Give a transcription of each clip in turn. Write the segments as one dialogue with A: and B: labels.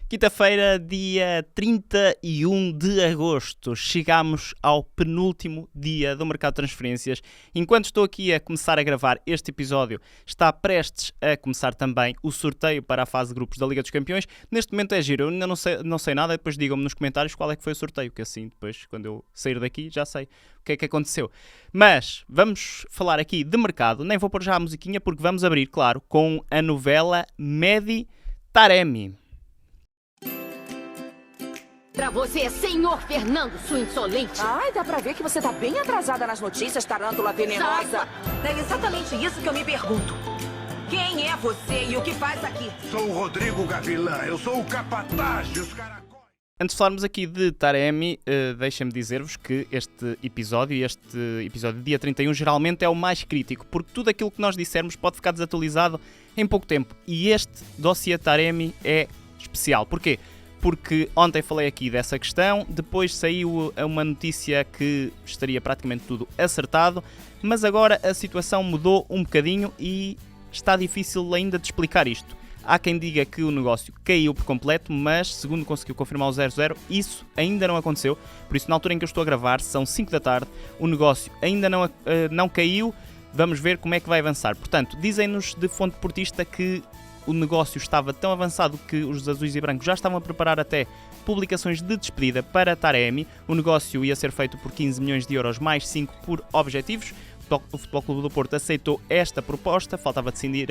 A: Quinta-feira, dia 31 de agosto, chegamos ao penúltimo dia do mercado de transferências. Enquanto estou aqui a começar a gravar este episódio, está prestes a começar também o sorteio para a fase de grupos da Liga dos Campeões. Neste momento é giro, eu ainda não sei nada, depois digam-me nos comentários qual é que foi o sorteio, que assim depois, quando eu sair daqui, já sei o que é que aconteceu. Mas vamos falar aqui de mercado, nem vou pôr já a musiquinha porque vamos abrir, claro, com a novela Mehdi Taremi.
B: Pra você, senhor Fernando, sua insolente.
C: Ai, dá pra ver que você tá bem atrasada nas notícias, tarântula venenosa.
D: É exatamente isso que eu me pergunto. Quem é você e o que faz aqui?
E: Sou o Rodrigo Gavilã, eu sou o capataz dos caracóis.
A: Antes de falarmos aqui de Taremi, deixem-me dizer-vos que este episódio dia 31, geralmente é o mais crítico, porque tudo aquilo que nós dissermos pode ficar desatualizado em pouco tempo. E este dossiê Taremi é especial. Porquê? Porque ontem falei aqui dessa questão, depois saiu uma notícia que estaria praticamente tudo acertado, mas agora a situação mudou um bocadinho e está difícil ainda de explicar isto. Há quem diga que o negócio caiu por completo, mas segundo conseguiu confirmar o 00, isso ainda não aconteceu. Por isso, na altura em que eu estou a gravar, são 5 da tarde, o negócio ainda não caiu, vamos ver como é que vai avançar. Portanto, dizem-nos de fonte portista que o negócio estava tão avançado que os azuis e brancos já estavam a preparar até publicações de despedida para Taremi. O negócio ia ser feito por 15 milhões de euros mais 5 por objetivos. O Futebol Clube do Porto aceitou esta proposta, faltava decidir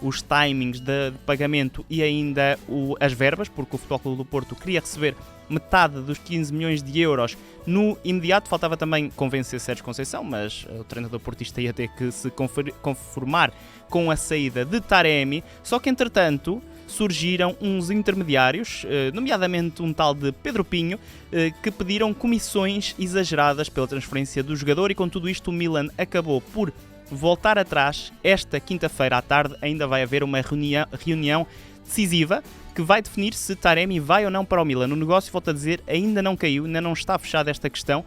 A: os timings de pagamento e ainda as verbas, porque o Futebol Clube do Porto queria receber metade dos 15 milhões de euros no imediato. Faltava também convencer Sérgio Conceição, mas o treinador portista ia ter que se conformar com a saída de Taremi, só que entretanto surgiram uns intermediários, nomeadamente um tal de Pedro Pinho, que pediram comissões exageradas pela transferência do jogador e com tudo isto o Milan acabou por voltar atrás. Esta quinta-feira à tarde ainda vai haver uma reunião decisiva que vai definir se Taremi vai ou não para o Milan. O negócio, volto a dizer, ainda não caiu, ainda não está fechada esta questão.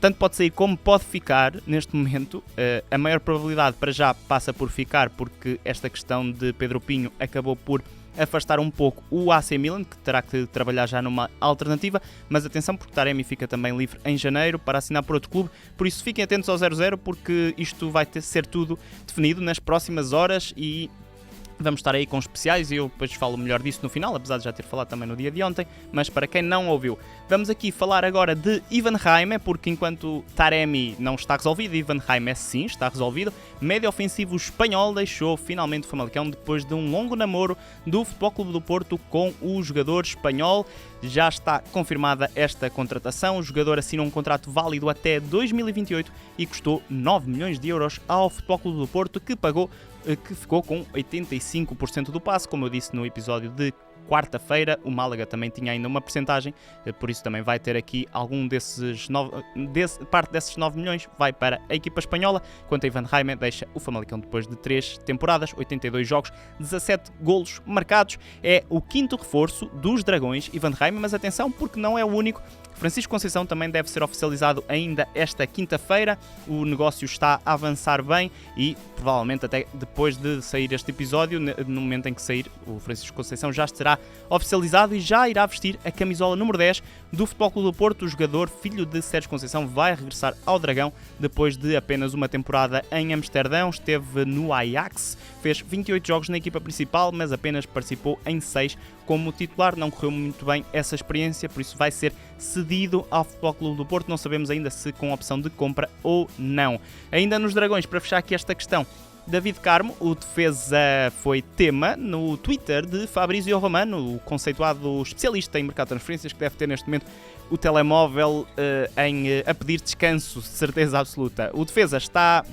A: Tanto pode sair como pode ficar neste momento. A maior probabilidade para já passa por ficar, porque esta questão de Pedro Pinho acabou por afastar um pouco o AC Milan, que terá que trabalhar já numa alternativa, mas atenção porque Taremi fica também livre em janeiro para assinar por outro clube, por isso fiquem atentos ao 00 porque isto vai ser tudo definido nas próximas horas e vamos estar aí com especiais e eu depois falo melhor disso no final, apesar de já ter falado também no dia de ontem, mas para quem não ouviu, vamos aqui falar agora de Ivan Reimer, porque enquanto Taremi não está resolvido, Ivan Reimer sim está resolvido. Médio ofensivo espanhol deixou finalmente o Famalicão depois de um longo namoro do Futebol Clube do Porto com o jogador espanhol. Já está confirmada esta contratação, o jogador assina um contrato válido até 2028 e custou 9 milhões de euros ao Futebol Clube do Porto, que ficou com 85% do passe, como eu disse no episódio de quarta-feira. O Málaga também tinha ainda uma percentagem, por isso também vai ter aqui algum parte desses 9 milhões vai para a equipa espanhola, quanto a Ivan Reimer deixa o Famalicão depois de 3 temporadas, 82 jogos, 17 golos marcados. É o quinto reforço dos Dragões, Ivan Reimer, mas atenção porque não é o único. Francisco Conceição também deve ser oficializado ainda esta quinta-feira. O negócio está a avançar bem e provavelmente até depois de sair este episódio, no momento em que sair, o Francisco Conceição já estará oficializado e já irá vestir a camisola número 10 do Futebol Clube do Porto. O jogador, filho de Sérgio Conceição, vai regressar ao Dragão depois de apenas uma temporada em Amsterdão. Esteve no Ajax, fez 28 jogos na equipa principal, mas apenas participou em 6 como titular. Não correu muito bem essa experiência, por isso vai ser cedido ao Futebol Clube do Porto. Não sabemos ainda se com opção de compra ou não. Ainda nos Dragões, para fechar aqui esta questão, David Carmo, o defesa, foi tema no Twitter de Fabrizio Romano, o conceituado especialista em mercado de transferências, que deve ter neste momento o telemóvel a pedir descanso, de certeza absoluta. O defesa está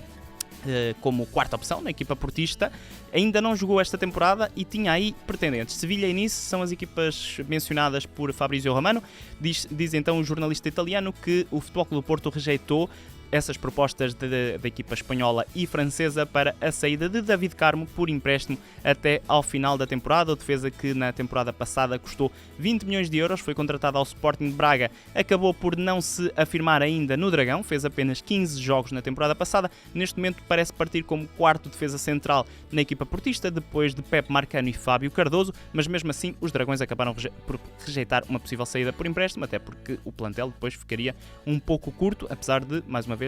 A: como quarta opção na equipa portista, ainda não jogou esta temporada e tinha aí pretendentes. Sevilha e Nice são as equipas mencionadas por Fabrizio Romano. Diz então o jornalista italiano que o Futebol Clube do Porto rejeitou essas propostas da equipa espanhola e francesa para a saída de David Carmo por empréstimo até ao final da temporada. O defesa, que na temporada passada custou 20 milhões de euros, foi contratado ao Sporting de Braga, acabou por não se afirmar ainda no Dragão, fez apenas 15 jogos na temporada passada. Neste momento parece partir como quarto defesa central na equipa portista, depois de Pepe Marcano e Fábio Cardoso, mas mesmo assim os Dragões acabaram por rejeitar uma possível saída por empréstimo, até porque o plantel depois ficaria um pouco curto, apesar de, mais uma vez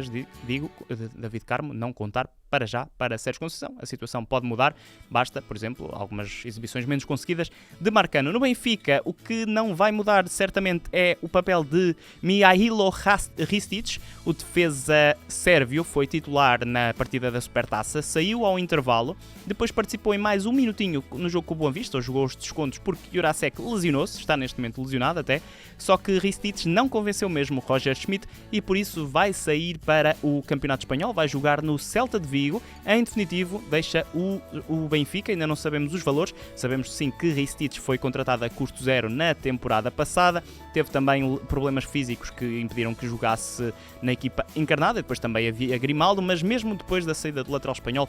A: digo, David Carmo não contar para já para Sérgio Conceição. A situação pode mudar, basta, por exemplo, algumas exibições menos conseguidas de Marcano. No Benfica, o que não vai mudar certamente é o papel de Mihailo Ristic. O defesa sérvio foi titular na partida da Supertaça, saiu ao intervalo, depois participou em mais um minutinho no jogo com o Boa Vista, ou jogou os descontos porque Jurasek lesionou-se, está neste momento lesionado até, só que Ristic não convenceu mesmo Roger Schmidt e por isso vai sair para o Campeonato Espanhol, vai jogar no Celta de Vigo. Em definitivo, deixa o Benfica, ainda não sabemos os valores, sabemos sim que Ristic foi contratado a custo zero na temporada passada, teve também problemas físicos que impediram que jogasse na equipa encarnada, depois também havia Grimaldo, mas mesmo depois da saída do lateral espanhol,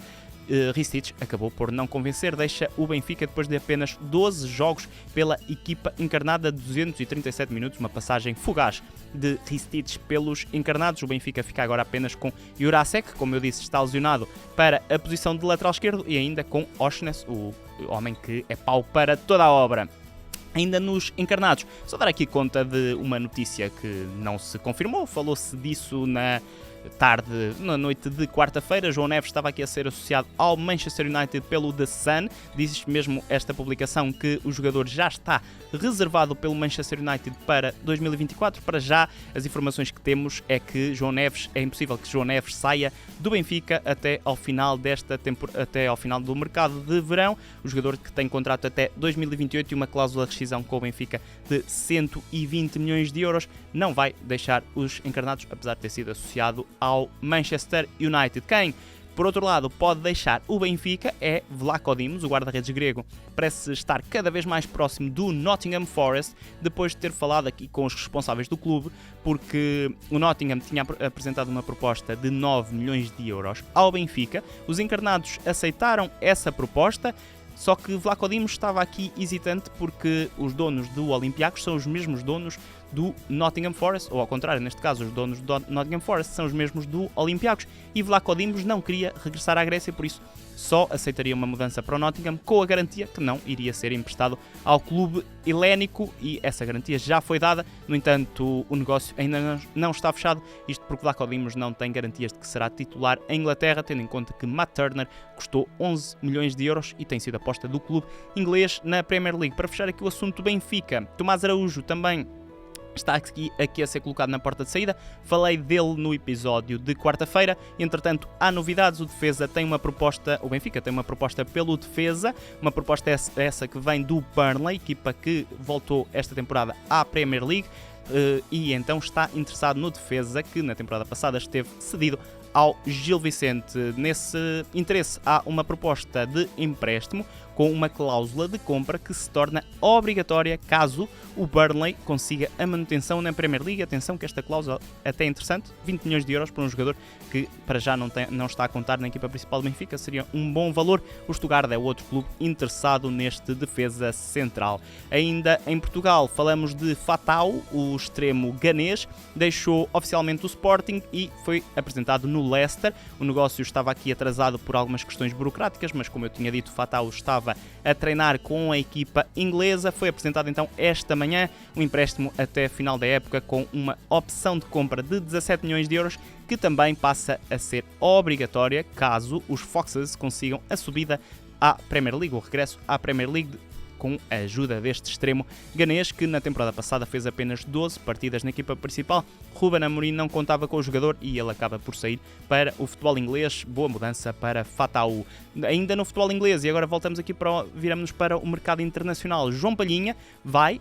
A: Ristic acabou por não convencer, deixa o Benfica depois de apenas 12 jogos pela equipa encarnada, 237 minutos, uma passagem fugaz de Ristic pelos encarnados. O Benfica fica agora apenas com Jurasek, como eu disse, está lesionado, para a posição de lateral esquerdo, e ainda com Osnes, o homem que é pau para toda a obra. Ainda nos encarnados, só dar aqui conta de uma notícia que não se confirmou, falou-se disso na noite de quarta-feira. João Neves estava aqui a ser associado ao Manchester United pelo The Sun. Diz mesmo esta publicação que o jogador já está reservado pelo Manchester United para 2024. Para já, as informações que temos é que é impossível que João Neves saia do Benfica até ao final até ao final do mercado de verão. O jogador, que tem contrato até 2028 e uma cláusula de rescisão com o Benfica de 120 milhões de euros, não vai deixar os encarnados, apesar de ter sido associado ao Manchester United. Quem, por outro lado, pode deixar o Benfica é Vlaco Dimos, o guarda-redes grego. Parece estar cada vez mais próximo do Nottingham Forest, depois de ter falado aqui com os responsáveis do clube, porque o Nottingham tinha apresentado uma proposta de 9 milhões de euros ao Benfica. Os encarnados aceitaram essa proposta, só que Vlaco Dimos estava aqui hesitante porque os donos do Olympiacos são os mesmos donos do Nottingham Forest, ou ao contrário, neste caso os donos do Nottingham Forest são os mesmos do Olympiacos, e Vlaco Dimos não queria regressar à Grécia, por isso só aceitaria uma mudança para o Nottingham com a garantia que não iria ser emprestado ao clube helénico, e essa garantia já foi dada. No entanto, o negócio ainda não está fechado, isto porque Vlaco Dimos não tem garantias de que será titular em Inglaterra, tendo em conta que Matt Turner custou 11 milhões de euros e tem sido aposta do clube inglês na Premier League. Para fechar aqui o assunto do Benfica, Tomás Araújo também está aqui a ser colocado na porta de saída. Falei dele no episódio de quarta-feira. Entretanto, há novidades. O Benfica tem uma proposta pelo defesa, uma proposta essa que vem do Burnley, equipa que voltou esta temporada à Premier League, e então está interessado no defesa, que na temporada passada esteve cedido ao Gil Vicente. Nesse interesse há uma proposta de empréstimo com uma cláusula de compra que se torna obrigatória caso o Burnley consiga a manutenção na Premier League. Atenção que esta cláusula até é interessante, 20 milhões de euros para um jogador que para já não está a contar na equipa principal do Benfica, seria um bom valor. O Stuttgart é outro clube interessado neste defesa central. Ainda em Portugal, falamos de Fatau, o extremo ganês, deixou oficialmente o Sporting e foi apresentado no Leicester. O negócio estava aqui atrasado por algumas questões burocráticas, mas como eu tinha dito, Fatau estava a treinar com a equipa inglesa. Foi apresentado então esta manhã um empréstimo até final da época com uma opção de compra de 17 milhões de euros, que também passa a ser obrigatória caso os Foxes consigam a subida à Premier League, o regresso à Premier League, com a ajuda deste extremo ganês, que na temporada passada fez apenas 12 partidas na equipa principal. Ruben Amorim não contava com o jogador e ele acaba por sair para o futebol inglês. Boa mudança para Fatau. Ainda no futebol inglês, e agora viramos para o mercado internacional. João Palhinha vai,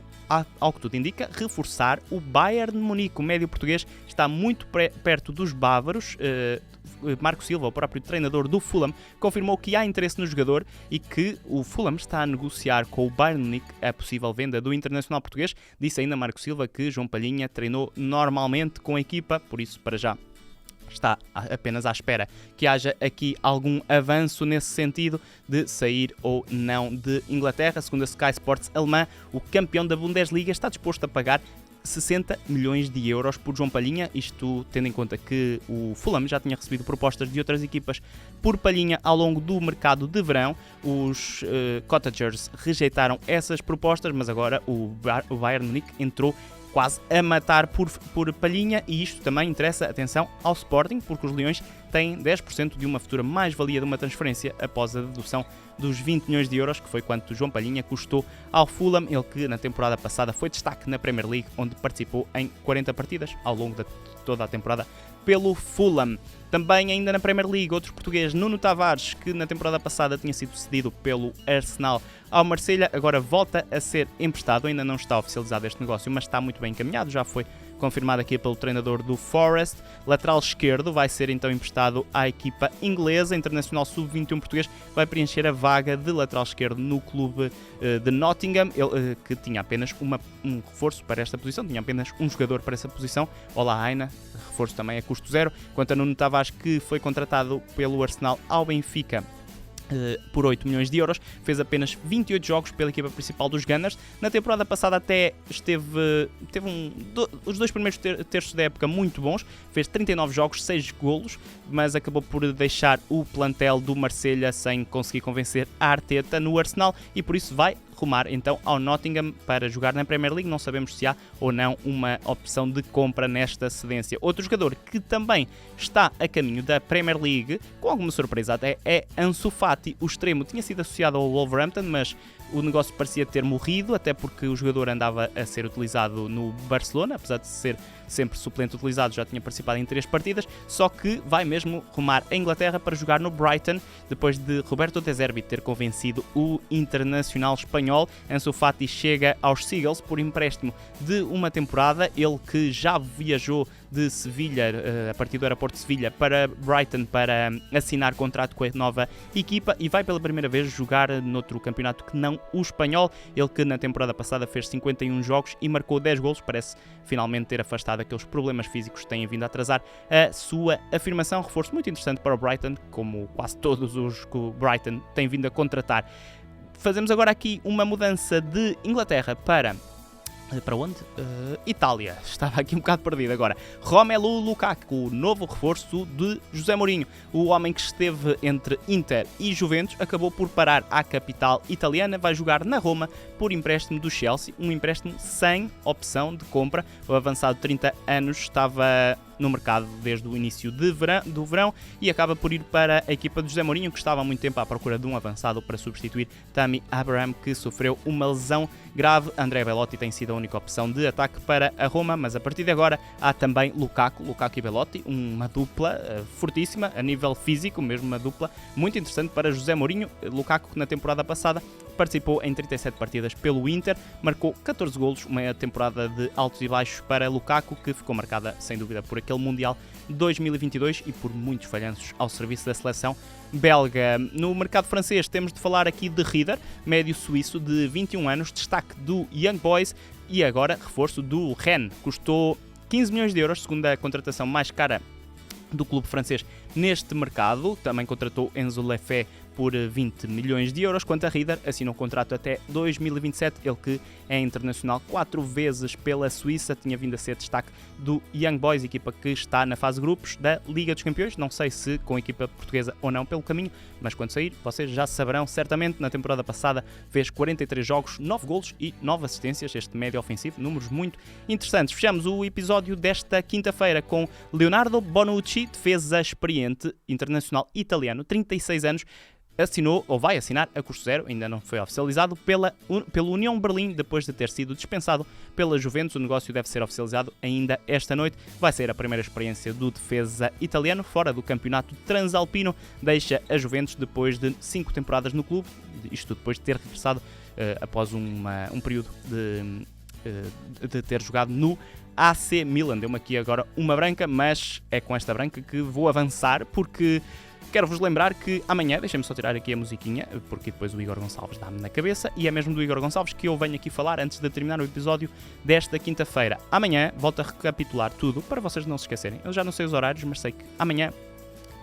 A: ao que tudo indica, reforçar o Bayern de Munique. O médio português está muito perto dos bávaros. Marco Silva, o próprio treinador do Fulham, confirmou que há interesse no jogador e que o Fulham está a negociar com o Bayern de Munique a possível venda do internacional português. Disse ainda Marco Silva que João Palhinha treinou normalmente com a equipa, por isso para já está apenas à espera que haja aqui algum avanço nesse sentido de sair ou não de Inglaterra. Segundo a Sky Sports alemã, o campeão da Bundesliga está disposto a pagar 60 milhões de euros por João Palhinha, isto tendo em conta que o Fulham já tinha recebido propostas de outras equipas por Palhinha ao longo do mercado de verão. Os Cottagers rejeitaram essas propostas, mas agora o Bayern Munique entrou quase a matar por Palhinha, e isto também interessa, atenção, ao Sporting, porque os Leões têm 10% de uma futura mais-valia de uma transferência após a dedução dos 20 milhões de euros, que foi quanto João Palhinha custou ao Fulham, ele que na temporada passada foi destaque na Premier League, onde participou em 40 partidas ao longo de toda a temporada pelo Fulham. Também ainda na Premier League, outro português, Nuno Tavares, que na temporada passada tinha sido cedido pelo Arsenal ao Marselha, agora volta a ser emprestado. Ainda não está oficializado este negócio, mas está muito bem encaminhado, já foi confirmado aqui pelo treinador do Forest. Lateral esquerdo vai ser então emprestado à equipa inglesa. Internacional Sub-21 português vai preencher a vaga de lateral esquerdo no clube de Nottingham, ele que tinha apenas um reforço para esta posição, tinha apenas um jogador para essa posição. Olá, Aina, reforço também a custo zero. Quanto a Nuno Tavares, que foi contratado pelo Arsenal ao Benfica por 8 milhões de euros, fez apenas 28 jogos pela equipa principal dos Gunners. Na temporada passada até teve os dois primeiros terços da época muito bons, fez 39 jogos, 6 golos, mas acabou por deixar o plantel do Marselha sem conseguir convencer a Arteta no Arsenal, e por isso vai rumar então ao Nottingham para jogar na Premier League. Não sabemos se há ou não uma opção de compra nesta cedência. Outro jogador que também está a caminho da Premier League, com alguma surpresa até, é Ansu Fati. O extremo tinha sido associado ao Wolverhampton, mas o negócio parecia ter morrido, até porque o jogador andava a ser utilizado no Barcelona, apesar de ser sempre suplente utilizado, já tinha participado em 3 partidas, só que vai mesmo rumar a Inglaterra para jogar no Brighton, depois de Roberto De Zerbi ter convencido o internacional espanhol. Ansu Fati chega aos Seagulls por empréstimo de uma temporada, ele que já viajou de Sevilha, a partir do aeroporto de Sevilha, para Brighton para assinar contrato com a nova equipa, e vai pela primeira vez jogar noutro campeonato que não o espanhol. Ele que na temporada passada fez 51 jogos e marcou 10 golos, parece finalmente ter afastado aqueles problemas físicos que têm vindo a atrasar a sua afirmação. Reforço muito interessante para o Brighton, como quase todos os que o Brighton tem vindo a contratar. Fazemos agora aqui uma mudança de Inglaterra para onde? Itália. Estava aqui um bocado perdido agora. Romelu Lukaku, novo reforço de José Mourinho. O homem que esteve entre Inter e Juventus acabou por parar à capital italiana. Vai jogar na Roma por empréstimo do Chelsea. Um empréstimo sem opção de compra. O avançado de 30 anos estava no mercado desde o início do verão e acaba por ir para a equipa de José Mourinho, que estava há muito tempo à procura de um avançado para substituir Tammy Abraham, que sofreu uma lesão grave. Andrea Belotti tem sido a única opção de ataque para a Roma, mas a partir de agora há também Lukaku e Belotti, uma dupla fortíssima a nível físico, mesmo uma dupla muito interessante para José Mourinho. Lukaku, que na temporada passada participou em 37 partidas pelo Inter, marcou 14 golos, uma temporada de altos e baixos para Lukaku, que ficou marcada sem dúvida por aquele Mundial 2022 e por muitos falhanços ao serviço da seleção belga. No mercado francês temos de falar aqui de Rieder, médio suíço de 21 anos, destaque do Young Boys e agora reforço do Rennes. Custou 15 milhões de euros, segundo a contratação mais cara do clube francês neste mercado. Também contratou Enzo Lefebvre por 20 milhões de euros. Quanto a Rieder, assinou um contrato até 2027, ele que é internacional 4 vezes pela Suíça, tinha vindo a ser destaque do Young Boys, equipa que está na fase de grupos da Liga dos Campeões, não sei se com a equipa portuguesa ou não pelo caminho, mas quando sair vocês já saberão certamente. Na temporada passada fez 43 jogos, 9 golos e 9 assistências, este médio ofensivo, números muito interessantes. Fechamos o episódio desta quinta-feira com Leonardo Bonucci, defesa experiente, internacional italiano, 36 anos, assinou, ou vai assinar, a custo zero, ainda não foi oficializado, pelo União Berlim, depois de ter sido dispensado pela Juventus. O negócio deve ser oficializado ainda esta noite. Vai ser a primeira experiência do defesa italiano fora do campeonato transalpino. Deixa a Juventus depois de 5 temporadas no clube, isto depois de ter regressado após um período de ter jogado no AC Milan. Deu-me aqui agora uma branca, mas é com esta branca que vou avançar, porque quero-vos lembrar que amanhã, deixem-me só tirar aqui a musiquinha, porque depois o Igor Gonçalves dá-me na cabeça, e é mesmo do Igor Gonçalves que eu venho aqui falar antes de terminar o episódio desta quinta-feira. Amanhã volto a recapitular tudo, para vocês não se esquecerem. Eu já não sei os horários, mas sei que amanhã,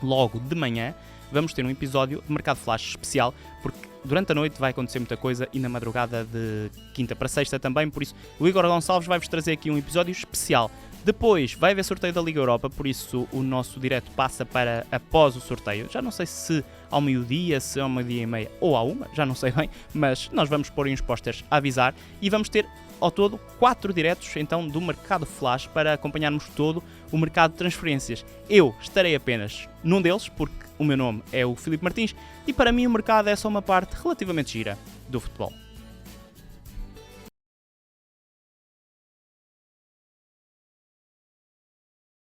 A: logo de manhã, vamos ter um episódio de Mercado Flash especial, porque durante a noite vai acontecer muita coisa e na madrugada de quinta para sexta também, por isso o Igor Gonçalves vai-vos trazer aqui um episódio especial. Depois vai haver sorteio da Liga Europa, por isso o nosso direto passa para após o sorteio. Já não sei se ao meio-dia, se ao meio-dia e meia ou à uma, já não sei bem, mas nós vamos pôr aí uns posters a avisar e vamos ter ao todo 4 diretos então do Mercado Flash para acompanharmos todo o mercado de transferências. Eu estarei apenas num deles, porque o meu nome é o Filipe Martins e para mim o mercado é só uma parte relativamente gira do futebol.